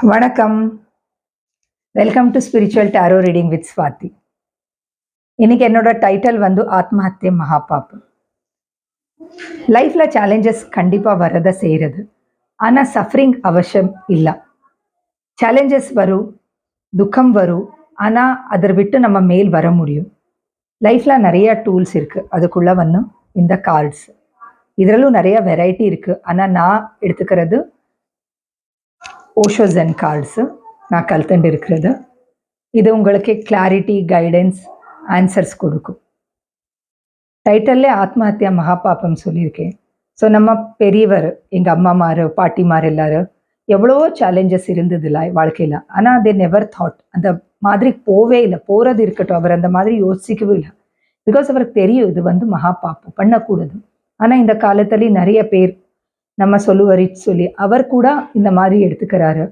வணக்கம். Welcome to spiritual tarot reading with Swathi. இன்னைக்கு என்னோட டைட்டில் வந்து ஆத்மஹத்திய மகாபாபம். லைஃப்ல சேலஞ்சஸ் கண்டிப்பா வரத செய்யறது. ஆனா சஃபரிங் அவசியம் இல்லை. சேலஞ்சஸ் வரும், துக்கம் வரும், ஆனா அதை விட்டு நம்ம மேல் வர முடியும். லைஃப்ல நிறைய டூல்ஸ் இருக்கு. அதுக்குள்ள வந்து இந்த கார்ட்ஸ். இதரலும் நிறைய வெரைட்டி இருக்கு. ஆனா நான் எடுத்துக்கிறது ஓஷோ ஜென் கார்ட்ஸு நான் கல்த்துண்டு இருக்கிறது. இது உங்களுக்கு கிளாரிட்டி, கைடன்ஸ், ஆன்சர்ஸ் கொடுக்கும். டைட்டல்லே ஆத்மஹத்தியா மகாபாபம் சொல்லியிருக்கேன். ஸோ நம்ம பெரியவர், எங்கள் அம்மாமார், பாட்டிமார் எல்லாரும் எவ்வளவோ சேலஞ்சஸ் இருந்ததில்ல வாழ்க்கையில். ஆனால் தே நெவர் தாட் அந்த மாதிரி போவே இல்லை. போகிறது இருக்கட்டும், அவர் அந்த மாதிரி யோசிக்கவே இல்லை. பிகாஸ் அவருக்கு தெரியும் இது வந்து மகாபாபம் பண்ணக்கூடாது. ஆனால் இந்த காலத்துலேயும் நிறைய பேர் நம்ம சொல்லுவரி சொல்லி அவர் கூட இந்த மாதிரி எடுத்துக்கிறாரு.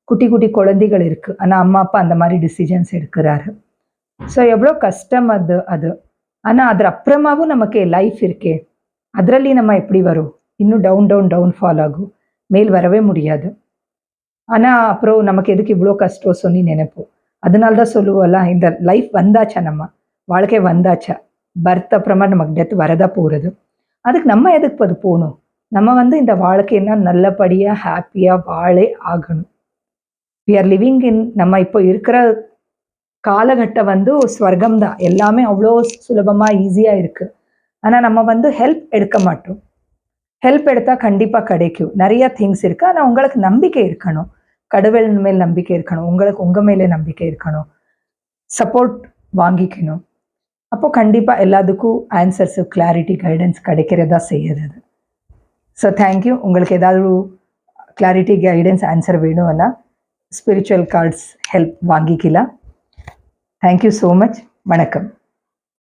குட்டி குட்டி குழந்தைகள் இருக்குது, ஆனால் அம்மா அப்பா அந்த மாதிரி டிசிஷன்ஸ் எடுக்கிறாரு. ஸோ எவ்வளோ கஷ்டம் அது. ஆனால் அது அப்புறமாவும் நமக்கு லைஃப் இருக்கே, அதರಲ್ಲಿ நம்ம எப்படி வரும்? இன்னும் டவுன் ஃபால் ஆகும், மேல் வரவே முடியாது. ஆனால் அப்புறம் நமக்கு எதுக்கு இவ்வளோ கஷ்டம் சொல்லி நினைப்போம். அதனால தான் சொல்லுவோம்ல, இந்த லைஃப் வந்தாச்சா, நம்ம வாழ்க்கை வந்தாச்சா, பர்த் அப்புறமா நமக்கு டெத் வரதா போகிறது. அதுக்கு நம்ம எதுக்கு அது போகணும்? நம்ம வந்து இந்த வாழ்க்கைன்னா நல்லபடியாக ஹாப்பியாக வாழே ஆகணும். வி ஆர் லிவிங் இன், நம்ம இப்போ இருக்கிற காலகட்டம் வந்து ஸ்வர்க்கம் தான். எல்லாமே அவ்வளோ சுலபமாக ஈஸியாக இருக்குது. ஆனால் நம்ம வந்து ஹெல்ப் எடுக்க மாட்டோம். ஹெல்ப் எடுத்தால் கண்டிப்பாக கிடைக்கும். நிறைய திங்ஸ் இருக்குது. ஆனால் உங்களுக்கு நம்பிக்கை இருக்கணும். கடவுள் மேல் நம்பிக்கை இருக்கணும். உங்களுக்கு உங்கள் மேலே நம்பிக்கை இருக்கணும். சப்போர்ட் வாங்கிக்கணும். அப்போது கண்டிப்பாக எல்லாத்துக்கும் ஆன்சர்ஸு, கிளாரிட்டி, கைடன்ஸ் கிடைக்கிறதா செய்யறது. So thank you. உங்களுக்கு ஏதாவது கிளாரிட்டி, கைடன்ஸ், ஆன்சர் வேணும்னா ஸ்பிரிச்சுவல் கார்ட்ஸ் ஹெல்ப் வாங்கிக்கலாம். Thank you so much. வணக்கம்.